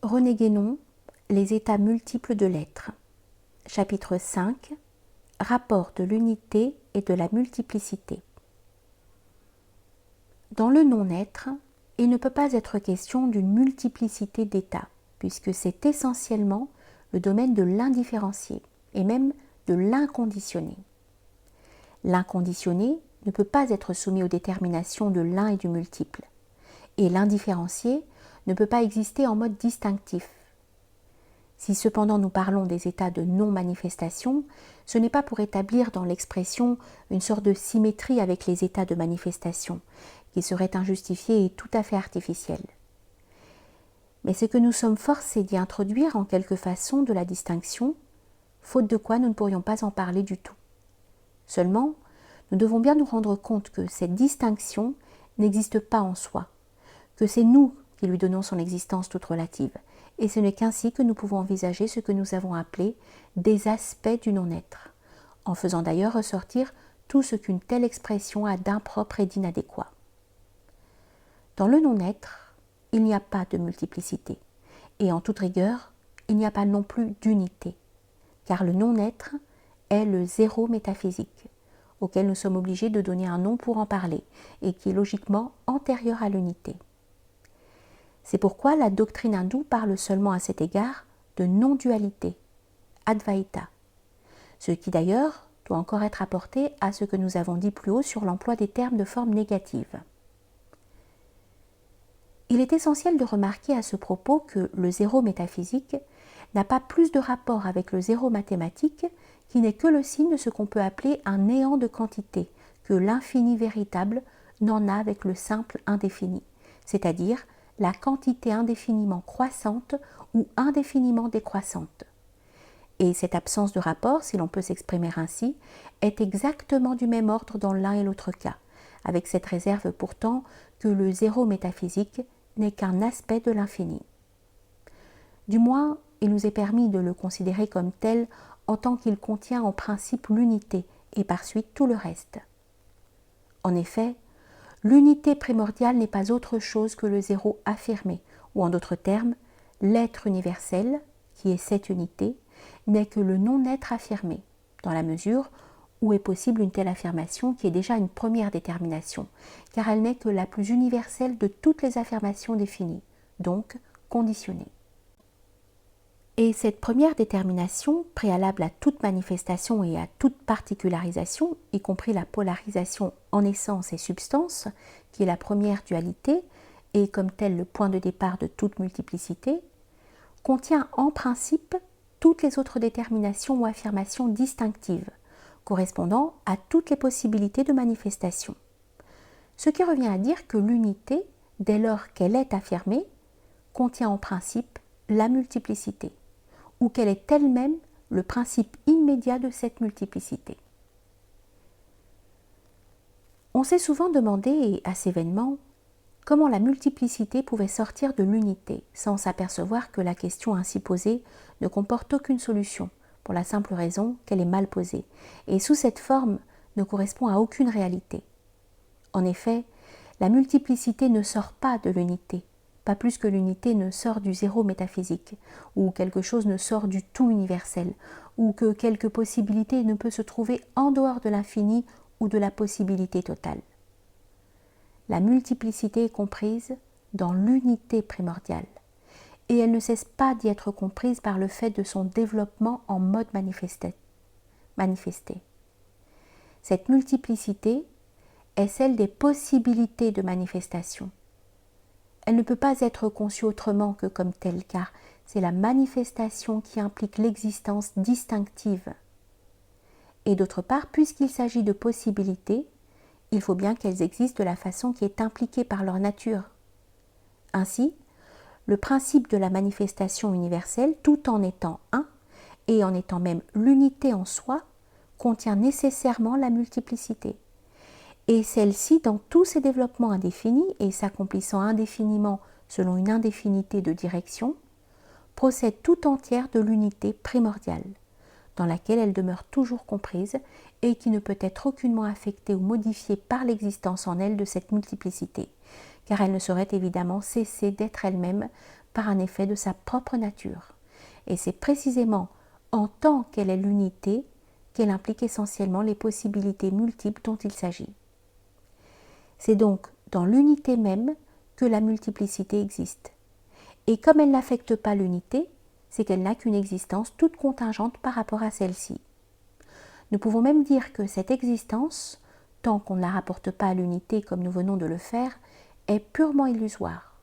René Guénon, Les états multiples de l'être. Chapitre 5. Rapport de l'unité et de la multiplicité. Dans le non-être, il ne peut pas être question d'une multiplicité d'états, puisque c'est essentiellement le domaine de l'indifférencié, et même de l'inconditionné. L'inconditionné ne peut pas être soumis aux déterminations de l'un et du multiple, et l'indifférencié ne peut pas exister en mode distinctif. Si cependant nous parlons des états de non-manifestation, ce n'est pas pour établir dans l'expression une sorte de symétrie avec les états de manifestation, qui serait injustifiée et tout à fait artificielle. Mais c'est que nous sommes forcés d'y introduire en quelque façon de la distinction, faute de quoi nous ne pourrions pas en parler du tout. Seulement, nous devons bien nous rendre compte que cette distinction n'existe pas en soi, que c'est nous qui lui donnons son existence toute relative, et ce n'est qu'ainsi que nous pouvons envisager ce que nous avons appelé des aspects du non-être, en faisant d'ailleurs ressortir tout ce qu'une telle expression a d'impropre et d'inadéquat. Dans le non-être, il n'y a pas de multiplicité, et en toute rigueur, il n'y a pas non plus d'unité, car le non-être est le zéro métaphysique, auquel nous sommes obligés de donner un nom pour en parler, et qui est logiquement antérieur à l'unité. C'est pourquoi la doctrine hindoue parle seulement à cet égard de non-dualité, Advaita, ce qui d'ailleurs doit encore être apporté à ce que nous avons dit plus haut sur l'emploi des termes de forme négative. Il est essentiel de remarquer à ce propos que le zéro métaphysique n'a pas plus de rapport avec le zéro mathématique qui n'est que le signe de ce qu'on peut appeler un néant de quantité, que l'infini véritable n'en a avec le simple indéfini, c'est-à-dire la quantité indéfiniment croissante ou indéfiniment décroissante. Et cette absence de rapport, si l'on peut s'exprimer ainsi, est exactement du même ordre dans l'un et l'autre cas, avec cette réserve pourtant que le zéro métaphysique n'est qu'un aspect de l'infini. Du moins, il nous est permis de le considérer comme tel en tant qu'il contient en principe l'unité et par suite tout le reste. En effet, l'unité primordiale n'est pas autre chose que le zéro affirmé, ou en d'autres termes, l'être universel, qui est cette unité, n'est que le non-être affirmé, dans la mesure où est possible une telle affirmation qui est déjà une première détermination, car elle n'est que la plus universelle de toutes les affirmations définies, donc conditionnée. Et cette première détermination, préalable à toute manifestation et à toute particularisation, y compris la polarisation en essence et substance, qui est la première dualité, et comme telle le point de départ de toute multiplicité, contient en principe toutes les autres déterminations ou affirmations distinctives, correspondant à toutes les possibilités de manifestation. Ce qui revient à dire que l'unité, dès lors qu'elle est affirmée, contient en principe la multiplicité, ou qu'elle est elle-même le principe immédiat de cette multiplicité. On s'est souvent demandé, et assez vainement, comment la multiplicité pouvait sortir de l'unité, sans s'apercevoir que la question ainsi posée ne comporte aucune solution, pour la simple raison qu'elle est mal posée, et sous cette forme ne correspond à aucune réalité. En effet, la multiplicité ne sort pas de l'unité, pas plus que l'unité ne sort du zéro métaphysique, ou quelque chose ne sort du tout universel, ou que quelque possibilité ne peut se trouver en dehors de l'infini ou de la possibilité totale. La multiplicité est comprise dans l'unité primordiale, et elle ne cesse pas d'y être comprise par le fait de son développement en mode manifesté. Cette multiplicité est celle des possibilités de manifestation. Elle ne peut pas être conçue autrement que comme telle, car c'est la manifestation qui implique l'existence distinctive. Et d'autre part, puisqu'il s'agit de possibilités, il faut bien qu'elles existent de la façon qui est impliquée par leur nature. Ainsi, le principe de la manifestation universelle, tout en étant un, et en étant même l'unité en soi, contient nécessairement la multiplicité. Et celle-ci, dans tous ses développements indéfinis et s'accomplissant indéfiniment selon une indéfinité de direction, procède tout entière de l'unité primordiale, dans laquelle elle demeure toujours comprise et qui ne peut être aucunement affectée ou modifiée par l'existence en elle de cette multiplicité, car elle ne saurait évidemment cesser d'être elle-même par un effet de sa propre nature. Et c'est précisément en tant qu'elle est l'unité qu'elle implique essentiellement les possibilités multiples dont il s'agit. C'est donc dans l'unité même que la multiplicité existe. Et comme elle n'affecte pas l'unité, c'est qu'elle n'a qu'une existence toute contingente par rapport à celle-ci. Nous pouvons même dire que cette existence, tant qu'on ne la rapporte pas à l'unité comme nous venons de le faire, est purement illusoire.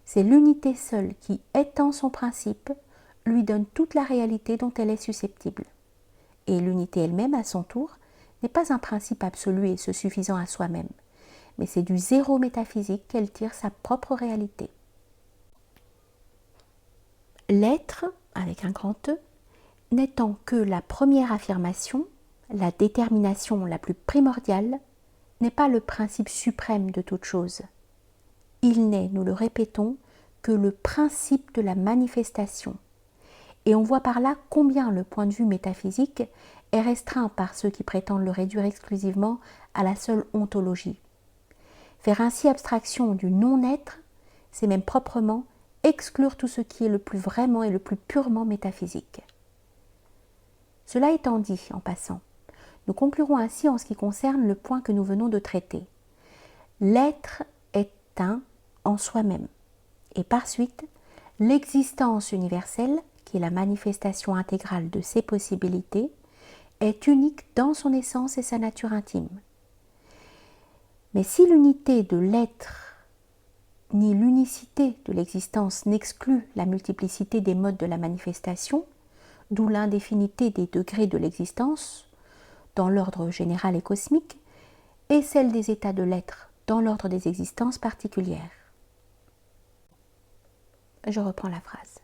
C'est l'unité seule qui, étant son principe, lui donne toute la réalité dont elle est susceptible. Et l'unité elle-même, à son tour, n'est pas un principe absolu et se suffisant à soi-même, mais c'est du zéro métaphysique qu'elle tire sa propre réalité. L'être, avec un grand E, n'étant que la première affirmation, la détermination la plus primordiale, n'est pas le principe suprême de toute chose. Il n'est, nous le répétons, que le principe de la manifestation. Et on voit par là combien le point de vue métaphysique est restreint par ceux qui prétendent le réduire exclusivement à la seule ontologie. Faire ainsi abstraction du non-être, c'est même proprement exclure tout ce qui est le plus vraiment et le plus purement métaphysique. Cela étant dit, en passant, nous conclurons ainsi en ce qui concerne le point que nous venons de traiter. L'être est un en soi-même, et par suite, l'existence universelle, qui est la manifestation intégrale de ses possibilités, est unique dans son essence et sa nature intime. Mais si l'unité de l'être ni l'unicité de l'existence n'exclut la multiplicité des modes de la manifestation, d'où l'indéfinité des degrés de l'existence, dans l'ordre général et cosmique, et celle des états de l'être, dans l'ordre des existences particulières. Je reprends la phrase.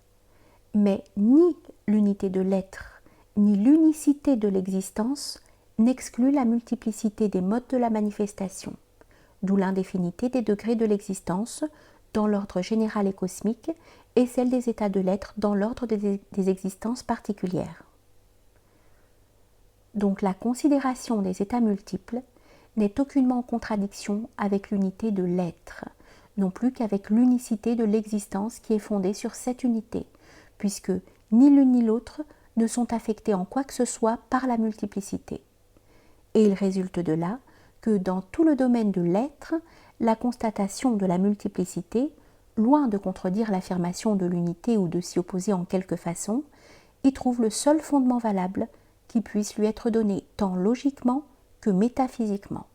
Mais ni l'unité de l'être, ni l'unicité de l'existence n'exclut la multiplicité des modes de la manifestation, d'où l'indéfinité des degrés de l'existence dans l'ordre général et cosmique et celle des états de l'être dans l'ordre des existences particulières. Donc la considération des états multiples n'est aucunement en contradiction avec l'unité de l'être, non plus qu'avec l'unicité de l'existence qui est fondée sur cette unité, puisque ni l'une ni l'autre ne sont affectés en quoi que ce soit par la multiplicité. Et il résulte de là que dans tout le domaine de l'être, la constatation de la multiplicité, loin de contredire l'affirmation de l'unité ou de s'y opposer en quelque façon, y trouve le seul fondement valable qui puisse lui être donné tant logiquement que métaphysiquement.